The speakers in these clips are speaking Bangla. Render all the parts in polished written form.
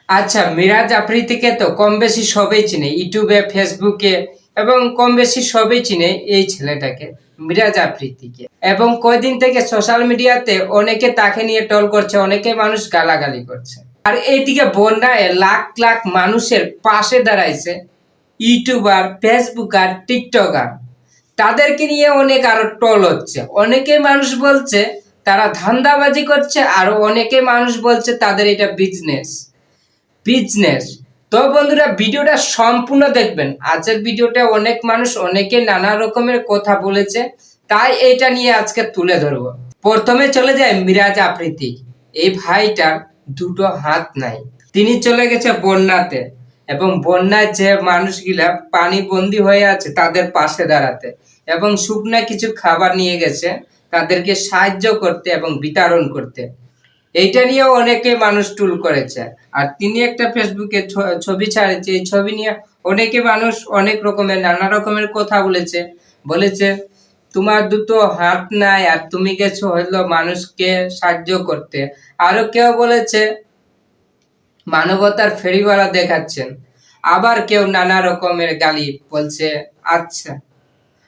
আচ্ছা, মিরাজ আফ্রিদিকে তো কম বেশি সবাই চিনে, ইউটিউবে, ফেসবুকে এবং কম বেশি সবাই চিনে এই ছেলেটাকে, মিরাজ আফ্রিদিকে। এবং কয়দিন থেকে সোশ্যাল মিডিয়াতে অনেকে তাকে নিয়ে ট্রল করছে, অনেকে মানুষ গালাগালি করছে। আর এইদিকে বন্যায় লাখ লাখ মানুষের পাশে দাঁড়াইছে ইউটিউবার, ফেসবুকার, টিকটকার। তাদেরকে নিয়ে অনেক আরো ট্রল হচ্ছে। অনেকে মানুষ বলছে তারা ধান্দাবাজি করছে, আর অনেকে মানুষ বলছে তাদের এটা বিজনেস। তো বন্ধুরা, ভিডিওটা সম্পূর্ণ দেখবেন। আজকের ভিডিওটা অনেক মানুষ অনেকে নানা রকমের কথা বলেছে, তাই এটা নিয়ে আজকে তুলে ধরবো। প্রথমে চলে যায় মিরাজ আফ্রিদি। এই ভাইটার দুটো হাত নাই। তিনি চলে গেছে বন্যাতে, এবং বন্যায় যে মানুষগুলা পানি বন্দী হয়ে আছে তাদের পাশে দাঁড়াতে, এবং শুকনা কিছু খাবার নিয়ে গেছে তাদেরকে সাহায্য করতে এবং বিতরণ করতে। এইটা নিয়ে অনেকে মানুষ টুল করেছে। আর তিনি একটা ফেসবুকে ছবি ছাড়েছে, এই ছবি নিয়ে অনেকে মানুষ অনেক রকমের নানা রকমের কথা বলেছে তোমার দুটো হাত নাই আর তুমি গেছো হইলো মানুষকে সাহায্য করতে। আরো কেউ বলেছে মানবতার ফেরিওয়ালা দেখাচ্ছেন। আবার কেউ নানা রকমের গালি বলছে। আচ্ছা,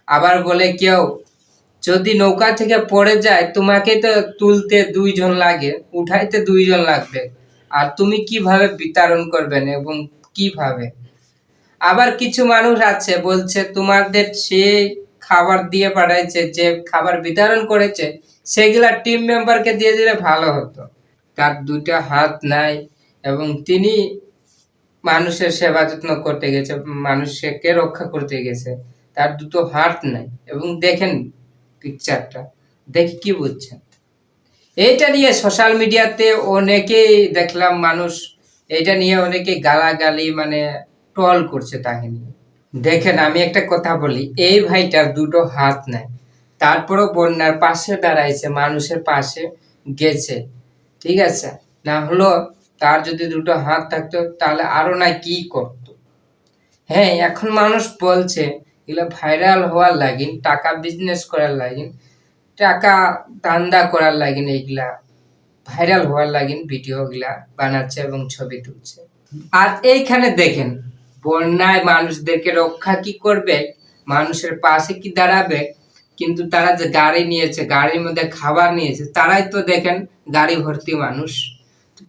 আবার বলে কেউ যদি নৌকা থেকে পড়ে যায় তোমাকে তো তুলতে দুইজন লাগে, উঠাইতে দুইজন লাগবে, আর তুমি কিভাবে বিতরণ করবেন এবং কিভাবে। আবার কিছু মানুষ আছে বলছে তোমাদের সে খাবার দিয়ে পাঠাইছে, যে খাবার বিতরণ করেছে সেগুলা টিম মেম্বারকে দিয়ে দিলে ভালো হতো। তার দুইটা হাত নাই এবং তিনি মানুষের সেবা যত্ন করতে গেছে, মানুষকে রক্ষা করতে গেছে, তার দুটো হাত নাই। এবং দেখেন পিকচারটা, দেখি কি বুঝছেন। এইটা নিয়ে সোশ্যাল মিডিয়াতে অনেকেই দেখলাম মানুষ এটা নিয়ে অনেকে গালাগালি মানে ট্রল করছে তাকে নিয়ে। দেখেন, আমি একটা কথা বলি, এই ভাইটার দুটো হাত নাই, তারপরও বন্যার পাশে দাঁড়াইছে, মানুষের পাশে গেছে। ঠিক আছে, না হলো তার যদি দুটো হাত থাকতো তাহলে আরো না কি করতো। হ্যাঁ, এখন মানুষ বলছে এগুলো ভাইরাল হওয়ার লাগিন, টাকা বিজনেস করার লাগিন, টাকা ধান্দা করার লাগিন, এইগুলা ভাইরাল হওয়ার লাগিন ভিডিও গুলা বানাচ্ছে এবং ছবি তুলছে। আর এইখানে দেখেন, বন্যায় মানুষদেরকে রক্ষা কি করবে, মানুষের পাশে কি দাঁড়াবে, কিন্তু তারা যে গাড়ি নিয়েছে, গাড়ির মধ্যে খাবার নিয়েছে, তারাই তো দেখেন গাড়ি ভর্তি মানুষ,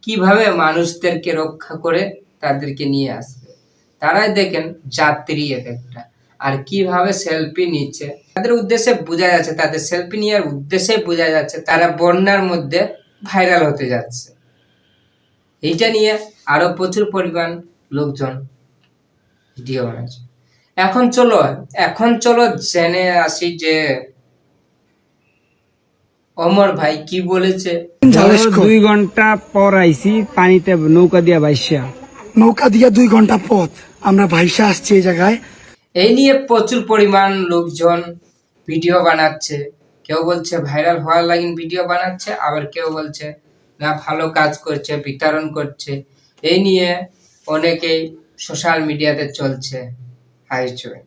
কিভাবে মানুষদেরকে রক্ষা করে তাদেরকে নিয়ে আসবে। তারাই দেখেন যাত্রী এক একটা, আর কিভাবে সেলফি নিচ্ছে, তাদের উদ্দেশ্যে বোঝা যাচ্ছে, তাদের সেলফি নেওয়ার উদ্দেশ্যে বোঝা যাচ্ছে তারা বন্যার মধ্যে ভাইরাল হতে যাচ্ছে। এইটা নিয়ে আরো প্রচুর পরিমাণ লোকজন ভিডিও বানাচ্ছে। এখন চলো জেনে আসি যে অমর ভাই কি বলেছে। 2 ঘন্টা পর আইছি পানিতে নৌকা দিয়া ভাইসা। নৌকা দিয়া 2 ঘন্টা পথ আমরা ভাইসা আসছি এই জায়গায়। এই নিয়ে প্রচুর পরিমাণ লোকজন ভিডিও বানাচ্ছে। কেউ বলছে ভাইরাল হওয়ার লাগিন ভিডিও বানাচ্ছে, আবার কেউ বলছে না ভালো কাজ করছে, বিতরণ করছে। এই নিয়ে অনেকেই সোশ্যাল মিডিয়াতে চলছে হাইচই।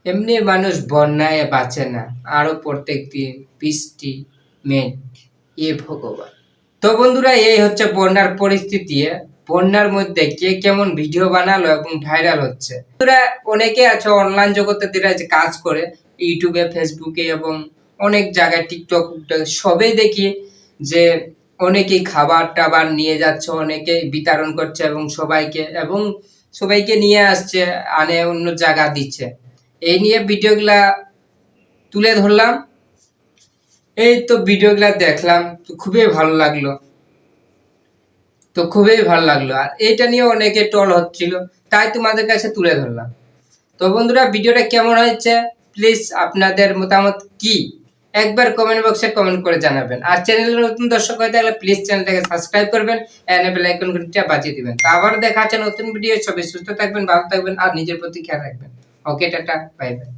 এমনি মানুষ বন্যায় বাঁচে না, আরো প্রত্যেক দিন বৃষ্টি, মেঘ, এ ভগবান। তো বন্ধুরা, এই হচ্ছে বন্যার পরিস্থিতি। বন্যার মধ্যে কে কেমন ভিডিও বানালো এবং ভাইরাল হচ্ছে। বন্ধুরা, অনেকে আছে অনলাইন জগতে যারা কাজ করে, ইউটিউবে, ফেসবুকে এবং অনেক জায়গায়, টিকটক সবে দেখি যে অনেকেই খাবার টাবার নিয়ে যাচ্ছে, অনেকে বিতরণ করছে এবং সবাইকে নিয়ে আসছে, আনে অন্য জায়গা দিচ্ছে। এই নিয়ে ভিডিওগুলা তুলে ধরলাম। এই তো ভিডিওগুলা দেখলাম, তো খুবই ভালো লাগলো। আর এটা নিয়ে অনেকে ট্রল হচ্ছিল, তাই তোমাদের কাছে তুলে ধরলাম। তো বন্ধুরা, ভিডিওটা কেমন হয়েছে প্লিজ আপনাদের মতামত কি একবার কমেন্ট বক্সে কমেন্ট করে জানাবেন। আর চ্যানেলের নতুন দর্শক হয়ে থাকলে প্লিজ চ্যানেলটাকে সাবস্ক্রাইব করবেন, এন্ড বেল আইকন ঘন্টিটা বাজিয়ে দিবেন। তো আবার দেখা হচ্ছে নতুন ভিডিও। সবাই সুস্থ থাকবেন, ভালো থাকবেন আর নিজের প্রতি খেয়াল রাখবেন। ওকে, টাটা, বাই বাই।